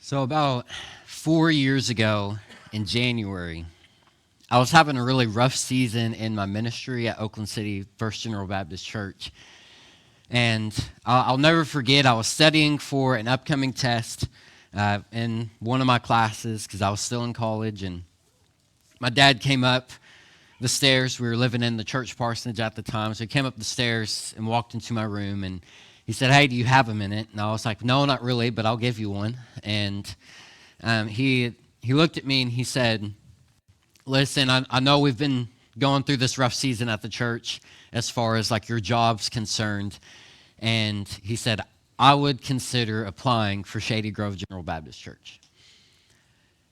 So about 4 years ago in January, I was having a really rough season in my ministry at Oakland City First General Baptist Church. And I'll never forget, I was studying for an upcoming test in one of my classes because I was still in college. And my dad came up the stairs. We were living in the church parsonage at the time. So he came up the stairs and walked into my room. And he said, "Hey, do you have a minute?" And I was like, "No, not really, but I'll give you one." And he looked at me and he said, "Listen, I know we've been going through this rough season at the church as far as like your job's concerned." And he said, "I would consider applying for Shady Grove General Baptist Church."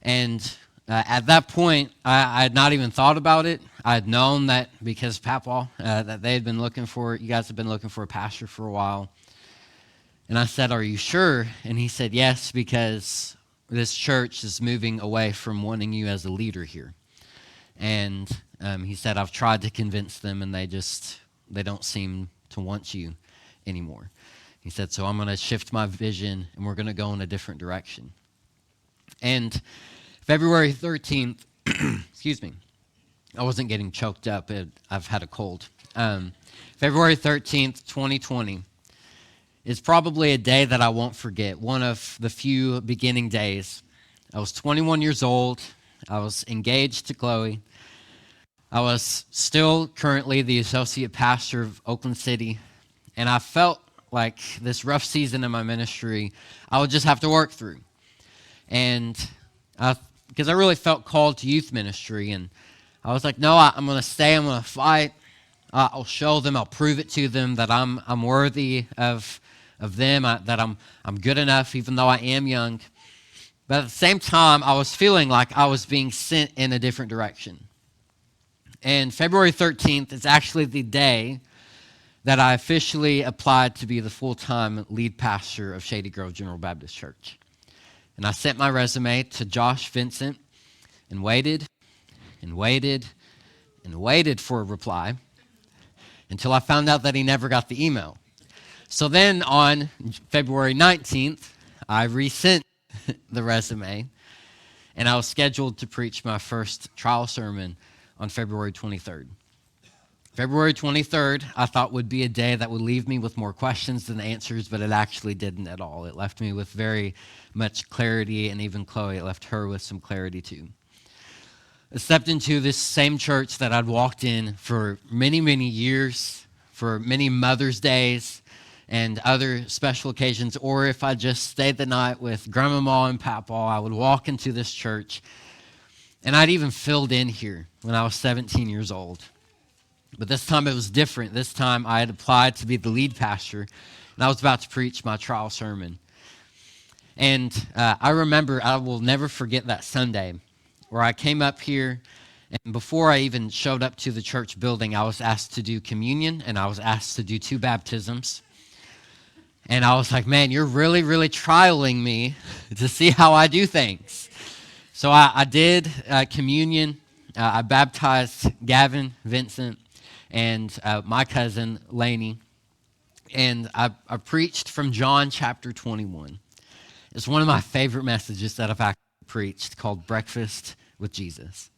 And at that point, I had not even thought about it. I had known that because Papaw, that they had been looking for, you guys have been looking for a pastor for a while. And I said, "Are you sure?" And he said, "Yes, because this church is moving away from wanting you as a leader here." And he said, "I've tried to convince them, and they don't seem to want you anymore." He said, "So I'm going to shift my vision, and we're going to go in a different direction." And February 13th, excuse me, I wasn't getting choked up. I've had a cold. February 13th, 2020 is probably a day that I won't forget, one of the few beginning days. I was 21 years old. I was engaged to Chloe. I was still currently the associate pastor of Oakland City, and I felt like this rough season in my ministry, I would just have to work through. And because I really felt called to youth ministry, and I was like, no, I'm going to stay, I'm going to fight. I'll show them, I'll prove it to them that I'm worthy of them, that I'm good enough, even though I am young. But at the same time, I was feeling like I was being sent in a different direction. And February 13th is actually the day that I officially applied to be the full-time lead pastor of Shady Grove General Baptist Church. And I sent my resume to Josh Vincent and waited and waited and waited for a reply until I found out that he never got the email. So then on February 19th, I resent the resume, and I was scheduled to preach my first trial sermon on February 23rd. February 23rd, I thought would be a day that would leave me with more questions than answers, but it actually didn't at all. It left me with very much clarity, and even Chloe, it left her with some clarity too. I stepped into this same church that I'd walked in for many, many years, for many Mother's Days and other special occasions, or if I just stayed the night with Grandmama and Papaw, I would walk into this church. And I'd even filled in here when I was 17 years old. But this time it was different. This time I had applied to be the lead pastor, and I was about to preach my trial sermon. And I remember, I will never forget that Sunday where I came up here, and before I even showed up to the church building, I was asked to do communion, and I was asked to do 2 baptisms. And I was like, man, you're really, really trialing me to see how I do things. So I did communion. I baptized Gavin, Vincent, and my cousin, Lainey. And I preached from John chapter 21. It's one of my favorite messages that I've actually preached, called Breakfast with Jesus.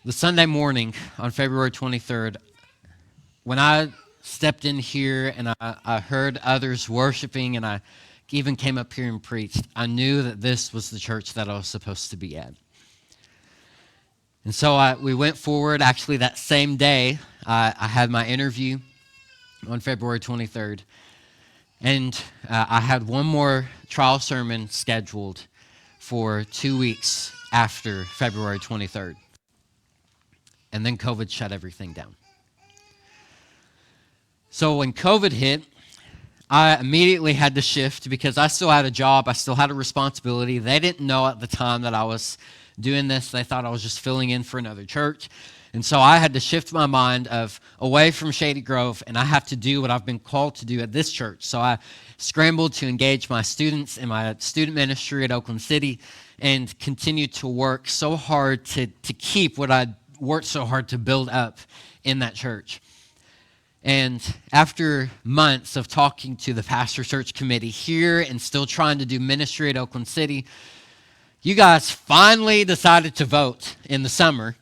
The Sunday morning on February 23rd, when I stepped in here and I heard others worshiping, and I even came up here and preached, I knew that this was the church that I was supposed to be at. And so we went forward. Actually, that same day, I had my interview on February 23rd. And I had one more trial sermon scheduled for 2 weeks after February 23rd. And then COVID shut everything down. So when COVID hit, I immediately had to shift because I still had a job. I still had a responsibility. They didn't know at the time that I was doing this. They thought I was just filling in for another church. And so I had to shift my mind away from Shady Grove, and I have to do what I've been called to do at this church. So I scrambled to engage my students in my student ministry at Oakland City and continued to work so hard to keep what I'd worked so hard to build up in that church. And after months of talking to the pastor search committee here and still trying to do ministry at Oakland City, you guys finally decided to vote in the summer.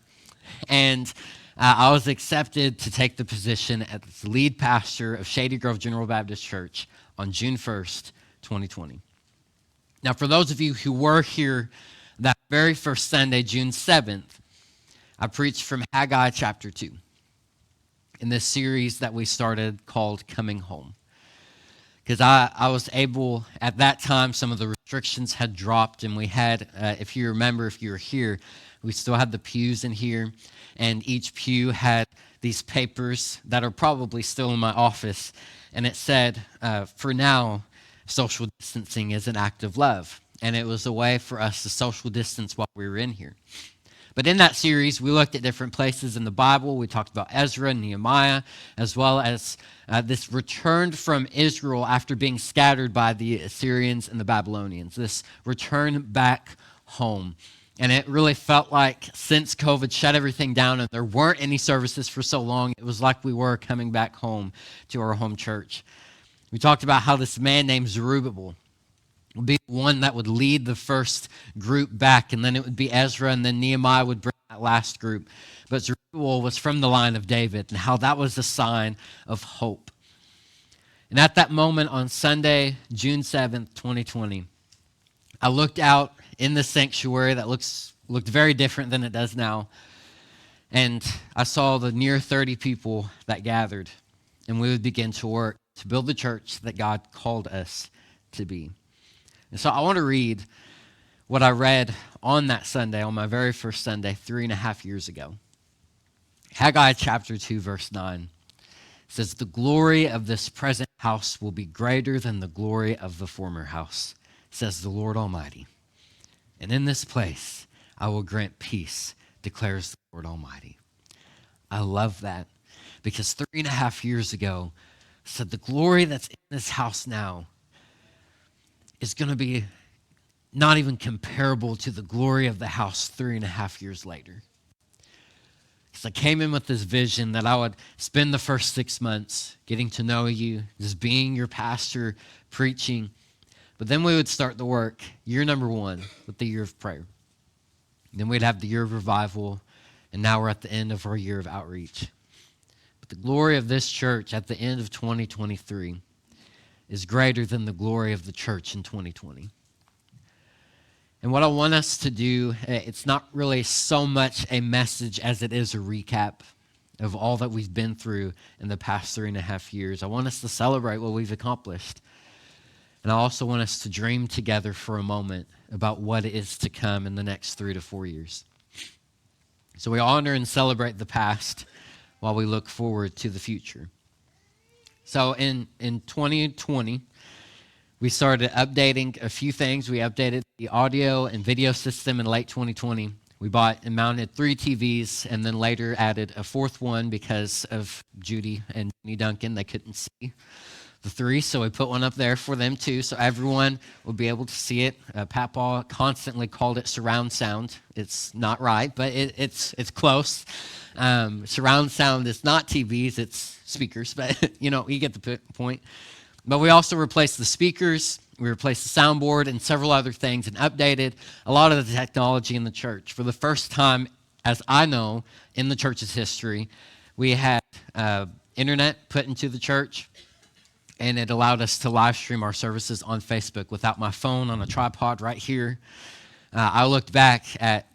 And I was accepted to take the position as lead pastor of Shady Grove General Baptist Church on June 1st, 2020. Now, for those of you who were here that very first Sunday, June 7th, I preached from Haggai chapter 2 in this series that we started called Coming Home. Because I was able, at that time, some of the restrictions had dropped, and we had, if you remember, if you were here, we still had the pews in here, and each pew had these papers that are probably still in my office, and it said, for now, social distancing is an act of love. And it was a way for us to social distance while we were in here. But in that series, we looked at different places in the Bible. We talked about Ezra and Nehemiah, as well as this return from Israel after being scattered by the Assyrians and the Babylonians, this return back home. And it really felt like since COVID shut everything down and there weren't any services for so long, it was like we were coming back home to our home church. We talked about how this man named Zerubbabel would be the one that would lead the first group back, and then it would be Ezra, and then Nehemiah would bring that last group. But Zerubbabel was from the line of David, and how that was a sign of hope. And at that moment on Sunday, June 7th, 2020, I looked out in the sanctuary that looked very different than it does now, and I saw the near 30 people that gathered, and we would begin to work to build the church that God called us to be. And so I want to read what I read on that Sunday, on my very first Sunday, 3.5 years ago. Haggai chapter 2, verse 9 says, "The glory of this present house will be greater than the glory of the former house, says the Lord Almighty. And in this place I will grant peace, declares the Lord Almighty." I love that because 3.5 years ago, I said the glory that's in this house now is going to be not even comparable to the glory of the house 3.5 years later. Because I came in with this vision that I would spend the first 6 months getting to know you, just being your pastor, preaching. But then we would start the work, year number 1, with the year of prayer. Then we'd have the year of revival, and now we're at the end of our year of outreach. But the glory of this church at the end of 2023 is greater than the glory of the church in 2020. And what I want us to do, it's not really so much a message as it is a recap of all that we've been through in the past 3.5 years. I want us to celebrate what we've accomplished. And I also want us to dream together for a moment about what is to come in the next 3 to 4 years. So we honor and celebrate the past while we look forward to the future. So in 2020, we started updating a few things. We updated the audio and video system in late 2020. We bought and mounted 3 TVs and then later added a 4th one because of Judy and Jenny Duncan. They couldn't see the 3, so we put one up there for them too, so everyone will be able to see it. Papa constantly called it surround sound. It's not right, but it's close. Surround sound is not TVs, it's speakers, but you get the point. But we also replaced the speakers, we replaced the soundboard and several other things and updated a lot of the technology in the church. For the first time, as I know, in the church's history, we had internet put into the church, and it allowed us to live stream our services on Facebook without my phone on a tripod right here. I looked back at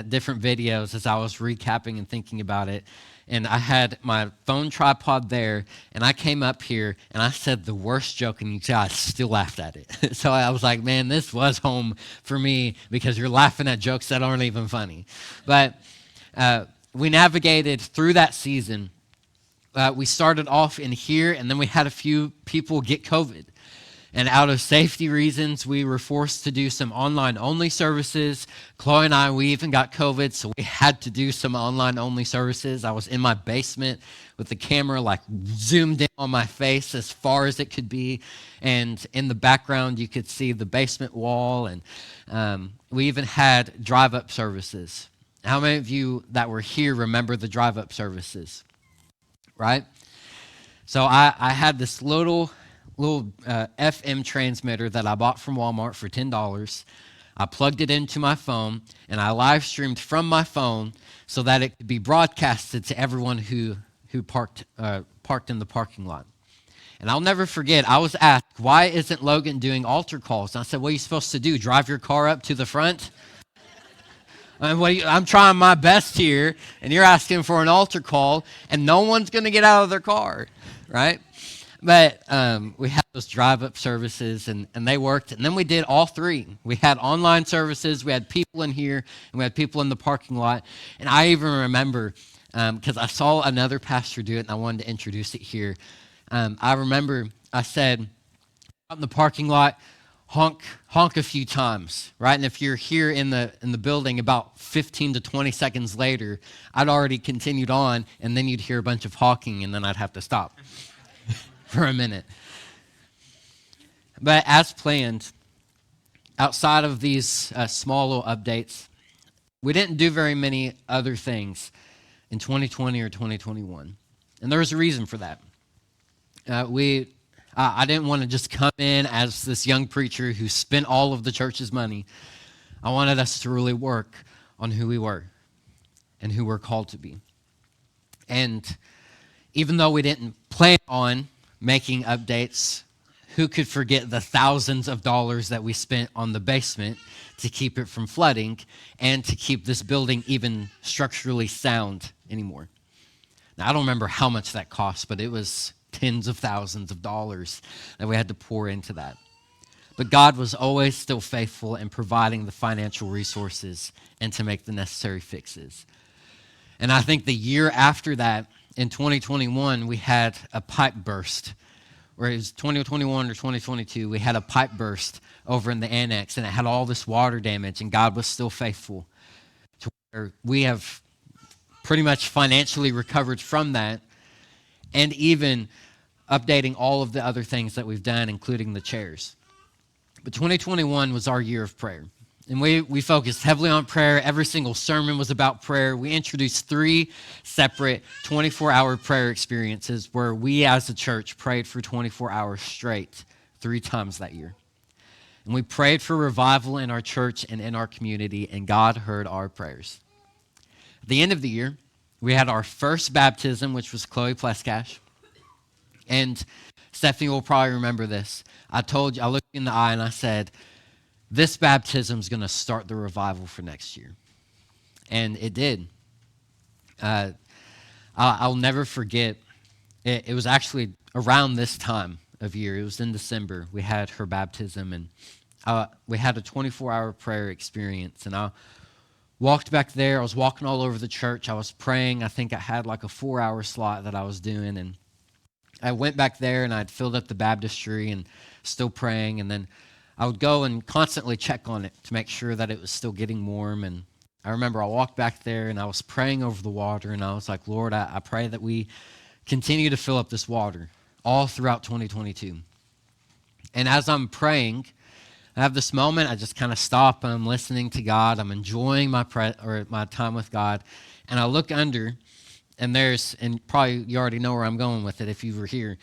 different videos as I was recapping and thinking about it, and I had my phone tripod there, and I came up here, and I said the worst joke, and you guys still laughed at it. So I was like, man, this was home for me because you're laughing at jokes that aren't even funny. But we navigated through that season. We started off in here, and then we had a few people get COVID. And out of safety reasons, we were forced to do some online-only services. Chloe and I, we even got COVID, so we had to do some online-only services. I was in my basement with the camera zoomed in on my face as far as it could be. And in the background, you could see the basement wall. And we even had drive-up services. How many of you that were here remember the drive-up services? Right? So I had this little FM transmitter that I bought from Walmart for $10. I plugged it into my phone, and I live streamed from my phone so that it could be broadcasted to everyone who parked in the parking lot. And I'll never forget, I was asked, why isn't Logan doing altar calls? And I said, what are you supposed to do, drive your car up to the front? I'm trying my best here, and you're asking for an altar call, and no one's going to get out of their car, right? But we had those drive-up services, and they worked. And then we did all three. We had online services, we had people in here, and we had people in the parking lot. And I even remember, because I saw another pastor do it, and I wanted to introduce it here. I remember I said, out in the parking lot, honk a few times, right? And if you're here in the building, about 15 to 20 seconds later, I'd already continued on, and then you'd hear a bunch of honking, and then I'd have to stop for a minute. But as planned, outside of these small little updates, we didn't do very many other things in 2020 or 2021. And there was a reason for that. I didn't want to just come in as this young preacher who spent all of the church's money. I wanted us to really work on who we were and who we're called to be. And even though we didn't plan on making updates, who could forget the thousands of dollars that we spent on the basement to keep it from flooding and to keep this building even structurally sound anymore? Now, I don't remember how much that cost, but it was tens of thousands of dollars that we had to pour into that. But God was always still faithful in providing the financial resources and to make the necessary fixes. And I think the year after that, in 2021, we had a pipe burst, or it was 2021 or 2022, we had a pipe burst over in the annex, and it had all this water damage, and God was still faithful to where we have pretty much financially recovered from that, and even updating all of the other things that we've done, including the chairs. But 2021 was our year of prayer. And we focused heavily on prayer. Every single sermon was about prayer. We introduced 3 separate 24-hour prayer experiences where we as a church prayed for 24 hours straight 3 times that year. And we prayed for revival in our church and in our community, and God heard our prayers. At the end of the year, we had our first baptism, which was Chloe Pleskash. And Stephanie will probably remember this. I looked you in the eye and I said, this baptism is going to start the revival for next year. And it did. I'll never forget, it was actually around this time of year. It was in December. We had her baptism, and we had a 24-hour prayer experience. And I walked back there. I was walking all over the church. I was praying. I think I had like a 4-hour slot that I was doing. And I went back there, and I'd filled up the baptistry and still praying. And then I would go and constantly check on it to make sure that it was still getting warm. And I remember I walked back there, and I was praying over the water, and I was like, Lord, I pray that we continue to fill up this water all throughout 2022. And as I'm praying, I have this moment, I just kind of stop, and I'm listening to God. I'm enjoying my time with God. And I look under, and probably you already know where I'm going with it if you were here.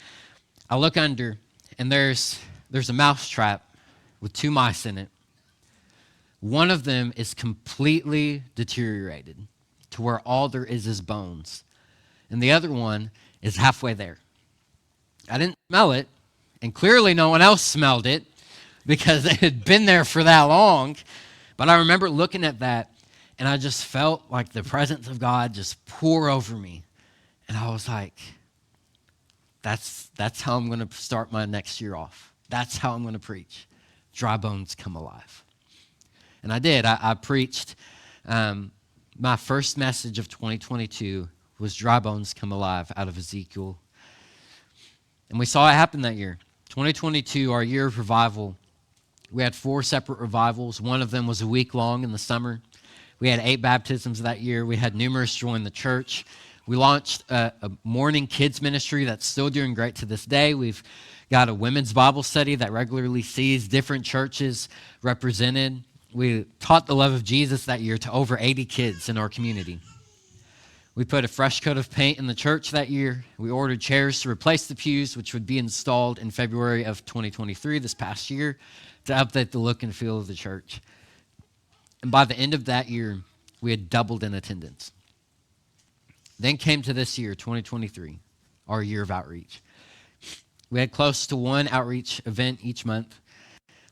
I look under, and there's a mouse trap with 2 mice in it. One of them is completely deteriorated to where all there is bones. And the other one is halfway there. I didn't smell it, and clearly no one else smelled it because it had been there for that long. But I remember looking at that, and I just felt like the presence of God just pour over me. And I was like, that's how I'm going to start my next year off. That's how I'm going to preach. Dry bones come alive. And I did. I preached. My first message of 2022 was dry bones come alive out of Ezekiel. And we saw it happen that year. 2022, our year of revival, we had 4 separate revivals. One of them was a week long in the summer. We had 8 baptisms that year. We had numerous join the church. We launched a morning kids ministry that's still doing great to this day. We've got a women's Bible study that regularly sees different churches represented. We taught the love of Jesus that year to over 80 kids in our community. We put a fresh coat of paint in the church that year. We ordered chairs to replace the pews, which would be installed in February of 2023, this past year, to update the look and feel of the church. And by the end of that year, we had doubled in attendance. Then came to this year, 2023, our year of outreach. We had close to one outreach event each month.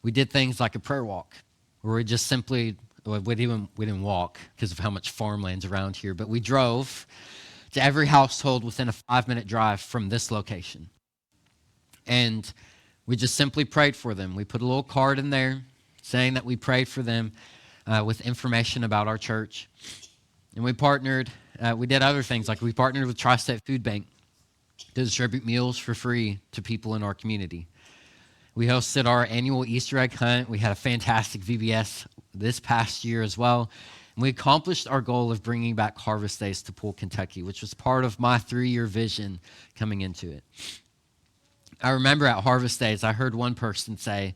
We did things like a prayer walk, where we just simply, we didn't walk because of how much farmland's around here, but we drove to every household within a 5-minute drive from this location. And we just simply prayed for them. We put a little card in there saying that we prayed for them with information about our church. And we partnered, we did other things, like we partnered with Tri-State Food Bank to distribute meals for free to people in our community. We hosted our annual Easter egg hunt. We had a fantastic VBS this past year as well. And we accomplished our goal of bringing back Harvest Days to Poole, Kentucky, which was part of my 3-year vision coming into it. I remember at Harvest Days, I heard one person say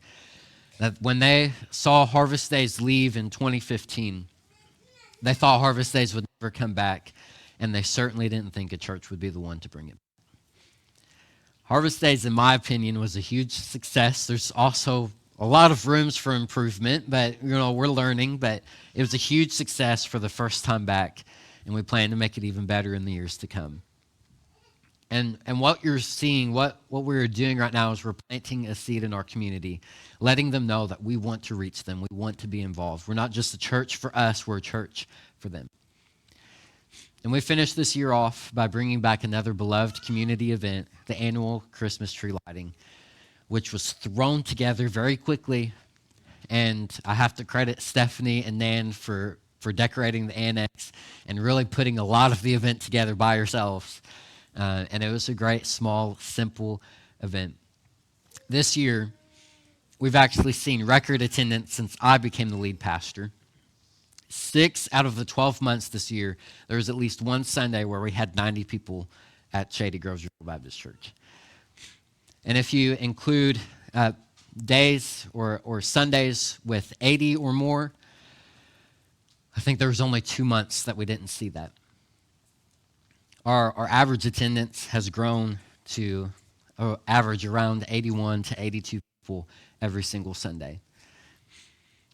that when they saw Harvest Days leave in 2015, they thought Harvest Days would never come back, and they certainly didn't think a church would be the one to bring it. Harvest Days, in my opinion, was a huge success. There's also a lot of rooms for improvement, but we're learning. But it was a huge success for the first time back, and we plan to make it even better in the years to come. And what you're seeing, what we're doing right now is we're planting a seed in our community, letting them know that we want to reach them. We want to be involved. We're not just a church for us, we're a church for them. And we finished this year off by bringing back another beloved community event, the annual Christmas tree lighting, which was thrown together very quickly. And I have to credit Stephanie and Nan for decorating the annex and really putting a lot of the event together by yourselves. And it was a great, small, simple event. This year, we've actually seen record attendance since I became the lead pastor. 6 out of the 12 months this year, there was at least one Sunday where we had 90 people at Shady Groves Baptist Church. And if you include days or Sundays with 80 or more, I think there was only 2 months that we didn't see that. Our average attendance has grown to average around 81 to 82 people every single Sunday,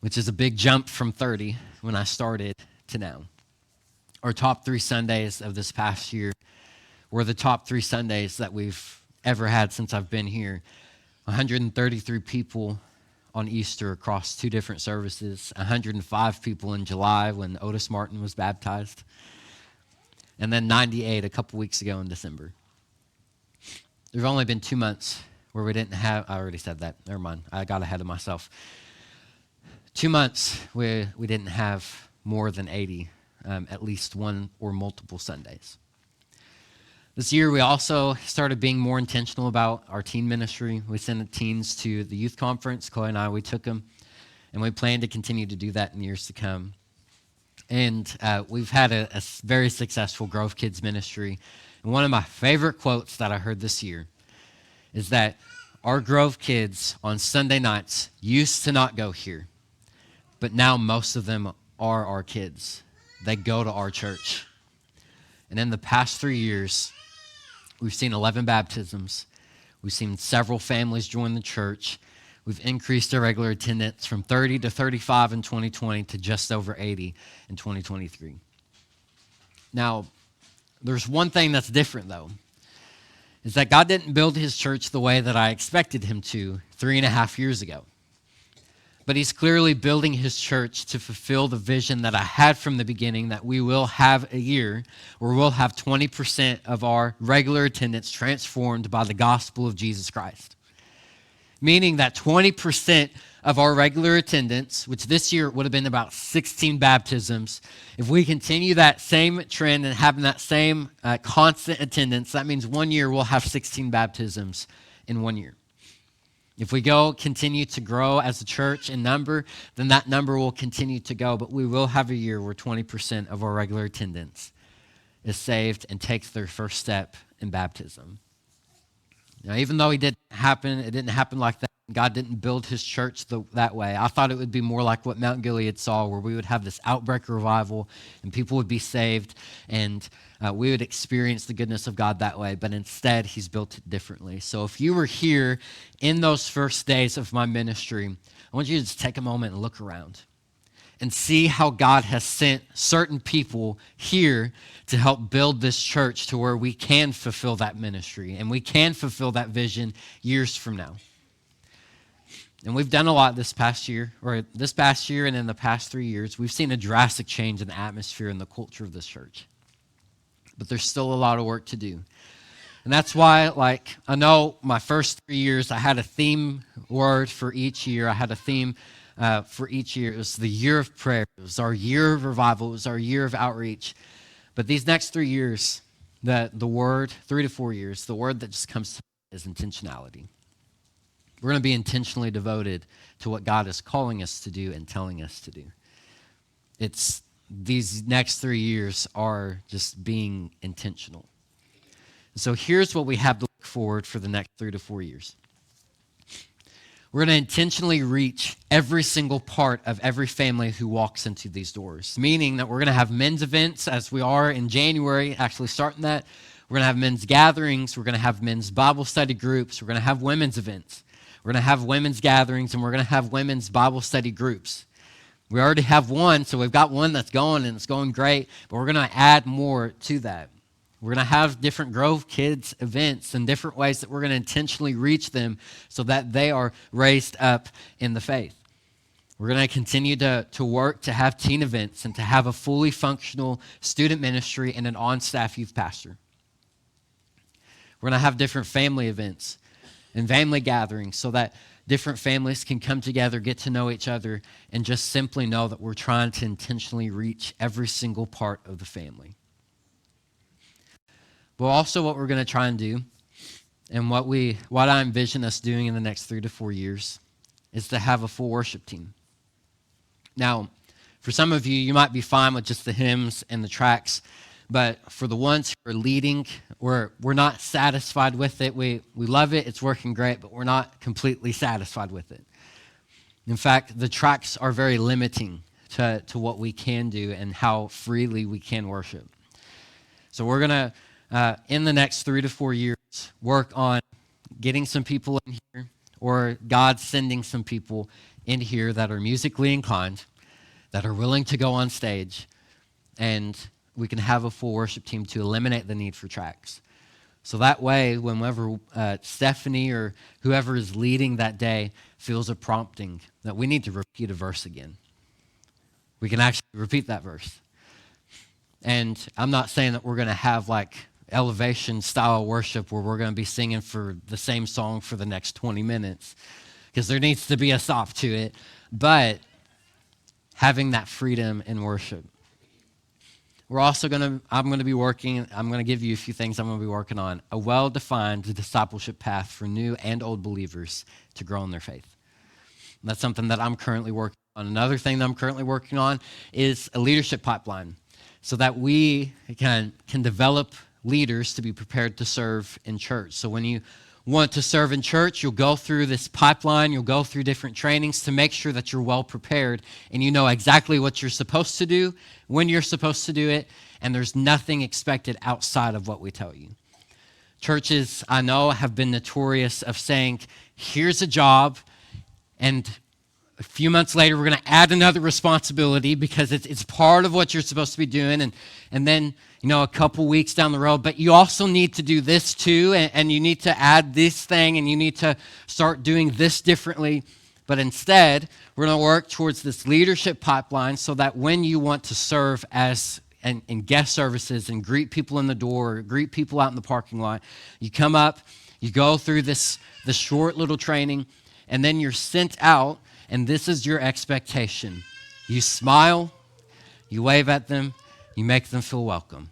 which is a big jump from 30 when I started to now. Our top 3 Sundays of this past year were the top 3 Sundays that we've ever had since I've been here. 133 people on Easter across 2 different services, 105 people in July when Otis Martin was baptized, and then 98 a couple weeks ago in December. There's only been 2 months where we didn't have, I already said that, never mind, I got ahead of myself. 2 months where we didn't have more than 80, at least one or multiple Sundays. This year, we also started being more intentional about our teen ministry. We sent teens to the youth conference. Chloe and I, we took them, and we plan to continue to do that in years to come. And we've had a very successful Grove Kids ministry. And one of my favorite quotes that I heard this year is that our Grove Kids on Sunday nights used to not go here, but now most of them are our kids. They go to our church. And in the past 3 years, we've seen 11 baptisms. We've seen several families join the church. We've increased our regular attendance from 30 to 35 in 2020 to just over 80 in 2023. Now, there's one thing that's different, though, is that God didn't build his church the way that I expected him to 3.5 years ago. But he's clearly building his church to fulfill the vision that I had from the beginning, that we will have a year where we'll have 20% of our regular attendance transformed by the gospel of Jesus Christ. Meaning that 20% of our regular attendance, which this year would have been about 16 baptisms, if we continue that same trend and having that same constant attendance, that means 1 year we'll have 16 baptisms in 1 year. If we continue to grow as a church in number, then that number will continue to go, but we will have a year where 20% of our regular attendance is saved and takes their first step in baptism. Now, even though it didn't happen like that God didn't build his church that way. I thought it would be more like what Mount Gilead saw, where we would have this outbreak revival and people would be saved and we would experience the goodness of God that way. But instead, he's built it differently. So if you were here in those first days of my ministry, I want you to just take a moment and look around and see how God has sent certain people here to help build this church to where we can fulfill that ministry and we can fulfill that vision years from now. And we've done a lot this past year and in the past 3 years. We've seen a drastic change in the atmosphere and the culture of this church. But there's still a lot of work to do. And that's why, I know my first 3 years, I had a theme word for each year. I had a theme for each year. It was the year of prayer. It was our year of revival. It was our year of outreach. But these next 3 years, the word, 3 to 4 years, the word that just comes to me is intentionality. We're going to be intentionally devoted to what God is calling us to do and telling us to do. These next 3 years are just being intentional. So here's what we have to look forward for the next 3 to 4 years. We're going to intentionally reach every single part of every family who walks into these doors, meaning that we're going to have men's events as we are in January, actually starting that. We're going to have men's gatherings. We're going to have men's Bible study groups. We're going to have women's events. We're going to have women's gatherings, and we're going to have women's Bible study groups. We already have one, so we've got one that's going, and it's going great, but we're going to add more to that. We're going to have different Grove Kids events and different ways that we're going to intentionally reach them so that they are raised up in the faith. We're going to continue to work to have teen events and to have a fully functional student ministry and an on-staff youth pastor. We're going to have different family events and family gatherings so that different families can come together, get to know each other, and just simply know that we're trying to intentionally reach every single part of the family. But also what we're going to try and do, and what I envision us doing in the next 3 to 4 years, is to have a full worship team. Now, for some of you, you might be fine with just the hymns and the tracks, but for the ones who are leading, we're not satisfied with it. We love it, it's working great, but we're not completely satisfied with it. In fact, the tracks are very limiting to what we can do and how freely we can worship. So we're going to, in the next 3 to 4 years, work on getting some people in here, or God sending some people in here that are musically inclined, that are willing to go on stage, and we can have a full worship team to eliminate the need for tracks. So that way, whenever Stephanie or whoever is leading that day feels a prompting that we need to repeat a verse again, we can actually repeat that verse. And I'm not saying that we're going to have elevation style worship where we're going to be singing for the same song for the next 20 minutes, because there needs to be a stop to it, but having that freedom in worship. I'm going to give you a few things I'm going to be working on. A well-defined discipleship path for new and old believers to grow in their faith. And that's something that I'm currently working on. Another thing that I'm currently working on is a leadership pipeline so that we can develop leaders to be prepared to serve in church. So when you want to serve in church, you'll go through this pipeline, you'll go through different trainings to make sure that you're well prepared and you know exactly what you're supposed to do, when you're supposed to do it, and there's nothing expected outside of what we tell you. Churches, I know, have been notorious of saying, here's a job, and a few months later, we're going to add another responsibility because it's part of what you're supposed to be doing. And then, a couple weeks down the road, but you also need to do this too, and you need to add this thing, and you need to start doing this differently. But instead, we're going to work towards this leadership pipeline so that when you want to serve as in guest services and greet people in the door, or greet people out in the parking lot, you come up, you go through this short little training, and then you're sent out. And this is your expectation. You smile, you wave at them, you make them feel welcome.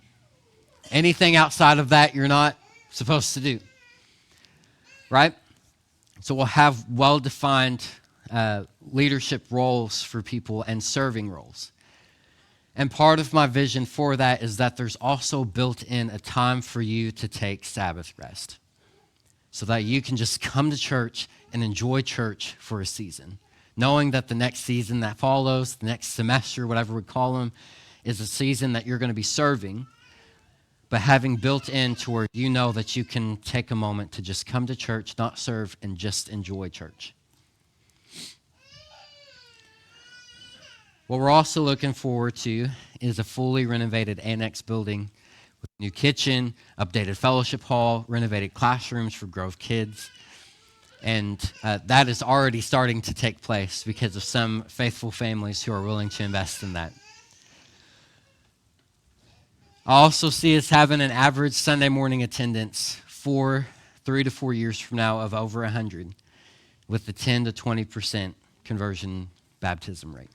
Anything outside of that, you're not supposed to do, right? So we'll have well-defined leadership roles for people and serving roles. And part of my vision for that is that there's also built in a time for you to take Sabbath rest. so that you can just come to church and enjoy church for a season, knowing that the next season that follows, the next semester, whatever we call them, is a season that you're going to be serving, but having built in to where you know that you can take a moment to just come to church, not serve, and just enjoy church. What we're also looking forward to is a fully renovated annex building with a new kitchen, updated fellowship hall, renovated classrooms for Grove kids. And that is already starting to take place because of some faithful families who are willing to invest in that. I also see us having an average Sunday morning attendance for 3 to 4 years from now of over 100, with the 10 to 20% conversion baptism rate.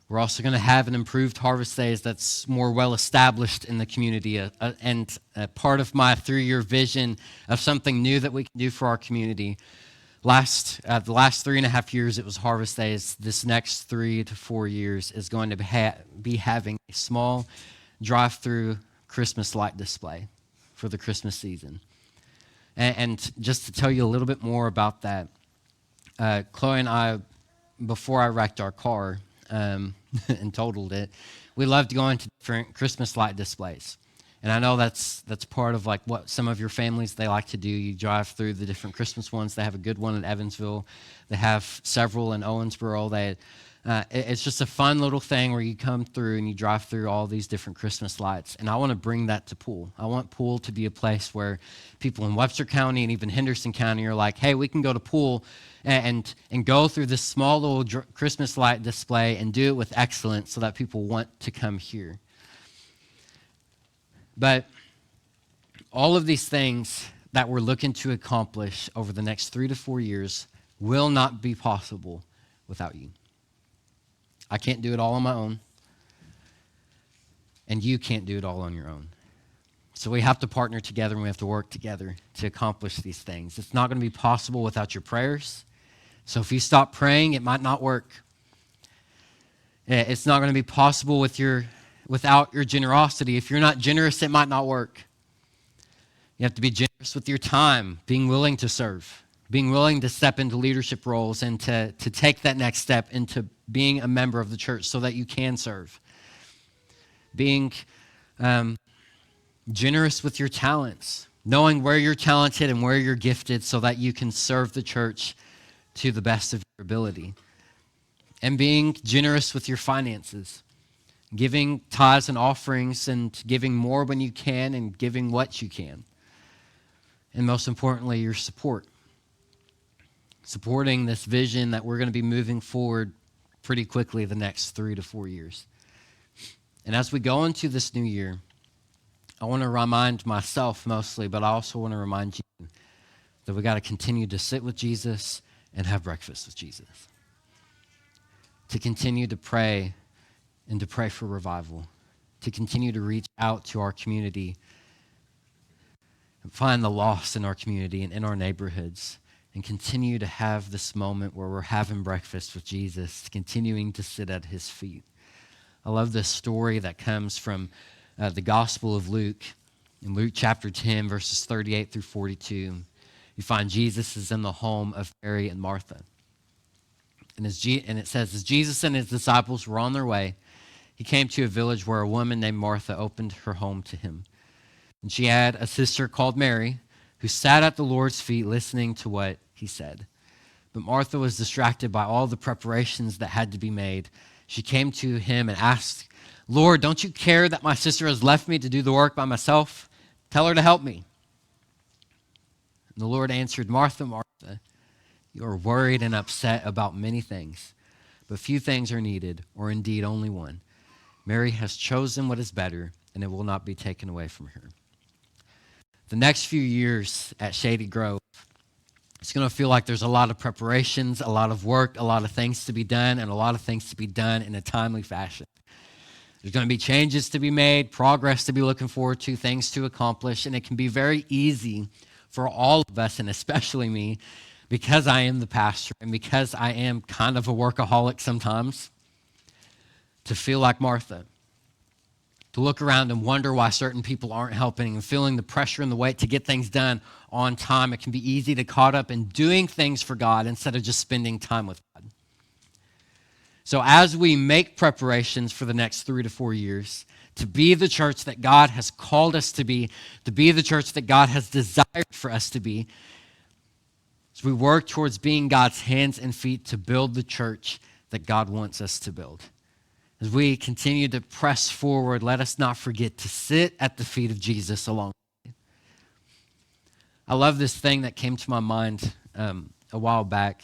We're also going to have an improved Harvest Days that's more well established in the community, and part of my 3-year vision of something new that we can do for our community. The last 3.5 years, it was Harvest Days. This next 3 to 4 years is going to be having a small drive-through Christmas light display for the Christmas season. And just to tell you a little bit more about that, Chloe and I, before I wrecked our car, and totaled it, we loved going to different Christmas light displays. And I know that's part of like what some of your families, they like to do. You drive through the different Christmas ones. They have a good one in Evansville. They have several in Owensboro. It's just a fun little thing where you come through and you drive through all these different Christmas lights. And I want to bring that to Poole. I want Poole to be a place where people in Webster County and even Henderson County are like, hey, we can go to Poole and go through this small little Christmas light display and do it with excellence so that people want to come here. But all of these things that we're looking to accomplish over the next 3 to 4 years will not be possible without you. I can't do it all on my own, and you can't do it all on your own. So we have to partner together, and we have to work together to accomplish these things. It's not going to be possible without your prayers. So if you stop praying, it might not work. It's not going to be possible without your generosity. If you're not generous, it might not work. You have to be generous with your time, being willing to serve, being willing to step into leadership roles and to take that next step into being a member of the church so that you can serve. Being generous with your talents, knowing where you're talented and where you're gifted so that you can serve the church to the best of your ability. And being generous with your finances, giving tithes and offerings and giving more when you can and giving what you can. And most importantly, your support. Supporting this vision that we're going to be moving forward pretty quickly the next 3 to 4 years. And as we go into this new year, I want to remind myself mostly, but I also want to remind you that we got to continue to sit with Jesus and have breakfast with Jesus. To continue to pray and to pray for revival. To continue to reach out to our community and find the lost in our community and in our neighborhoods. And continue to have this moment where we're having breakfast with Jesus, continuing to sit at his feet. I love this story that comes from the Gospel of Luke. In Luke chapter 10, verses 38 through 42, you find Jesus is in the home of Mary and Martha. And it says, as Jesus and his disciples were on their way, he came to a village where a woman named Martha opened her home to him. And she had a sister called Mary, who sat at the Lord's feet listening to what he said. But Martha was distracted by all the preparations that had to be made. She came to him and asked, Lord, don't you care that my sister has left me to do the work by myself? Tell her to help me. And the Lord answered, Martha, Martha, you are worried and upset about many things, but few things are needed, or indeed only one. Mary has chosen what is better, and it will not be taken away from her. The next few years at Shady Grove, it's going to feel like there's a lot of preparations, a lot of work, a lot of things to be done, and a lot of things to be done in a timely fashion. There's going to be changes to be made, progress to be looking forward to, things to accomplish, and it can be very easy for all of us, and especially me, because I am the pastor and because I am kind of a workaholic sometimes, to feel like Martha, to look around and wonder why certain people aren't helping and feeling the pressure and the weight to get things done on time. It can be easy to caught up in doing things for God instead of just spending time with God. So as we make preparations for the next 3 to 4 years to be the church that God has called us to be the church that God has desired for us to be, as we work towards being God's hands and feet to build the church that God wants us to build. As we continue to press forward, let us not forget to sit at the feet of Jesus along. I love this thing that came to my mind a while back.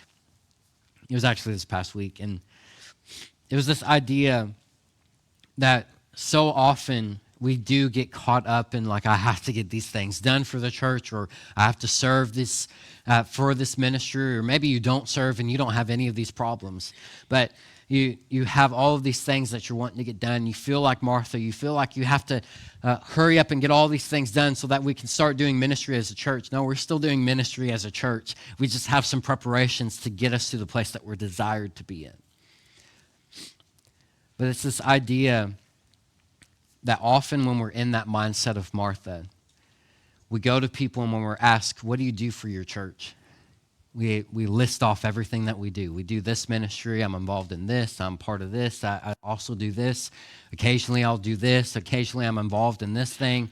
It was actually this past week, and it was this idea that so often we do get caught up in, like, I have to get these things done for the church, or I have to serve this for this ministry, or maybe you don't serve and you don't have any of these problems, but you have all of these things that you're wanting to get done. You feel like Martha. You feel like you have to hurry up and get all these things done so that we can start doing ministry as a church. No, we're still doing ministry as a church. We just have some preparations to get us to the place that we're desired to be in. But it's this idea that often when we're in that mindset of Martha, we go to people and when we're asked, what do you do for your church? We list off everything that we do. We do this ministry. I'm involved in this. I'm part of this. I also do this. Occasionally I'll do this. Occasionally I'm involved in this thing.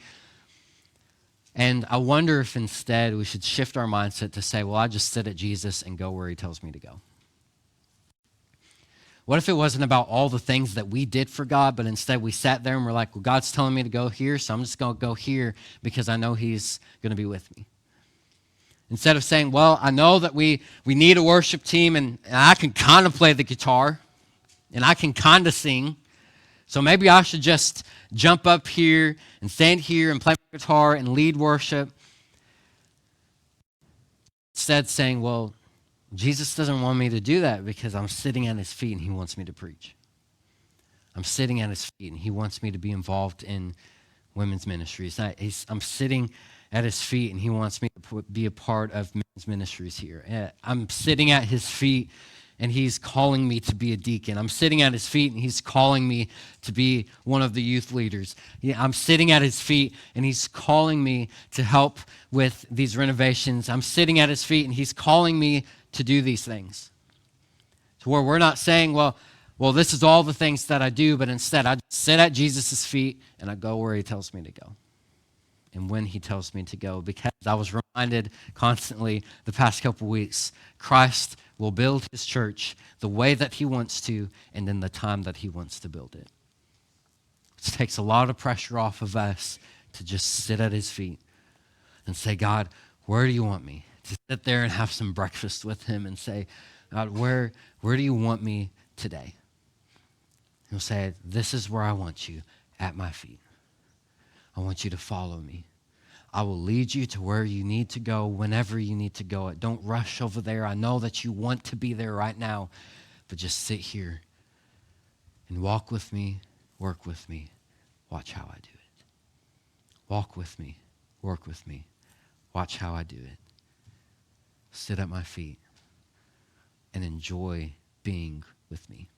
And I wonder if instead we should shift our mindset to say, well, I just sit at Jesus and go where he tells me to go. What if it wasn't about all the things that we did for God, but instead we sat there and we're like, well, God's telling me to go here, so I'm just going to go here because I know he's going to be with me. Instead of saying, well, I know that we need a worship team, and I can kind of play the guitar, and I can kind of sing, so maybe I should just jump up here and stand here and play my guitar and lead worship. Instead saying, well, Jesus doesn't want me to do that because I'm sitting at his feet and he wants me to preach. I'm sitting at his feet and he wants me to be involved in women's ministries. I'm sitting at his feet and he wants me to be a part of men's ministries here. I'm sitting at his feet and he's calling me to be a deacon. I'm sitting at his feet and he's calling me to be one of the youth leaders. I'm sitting at his feet and he's calling me to help with these renovations. I'm sitting at his feet and he's calling me to do these things. To where we're not saying, well, this is all the things that I do, but instead I just sit at Jesus' feet and I go where he tells me to go. And when he tells me to go, because I was reminded constantly the past couple weeks, Christ will build his church the way that he wants to and in the time that he wants to build it. It takes a lot of pressure off of us to just sit at his feet and say, God, where do you want me? To sit there and have some breakfast with him and say, God, where do you want me today? He'll say, this is where I want you, at my feet. I want you to follow me. I will lead you to where you need to go whenever you need to go. Don't rush over there. I know that you want to be there right now, but just sit here and walk with me, work with me, watch how I do it. Walk with me, work with me, watch how I do it. Sit at my feet and enjoy being with me.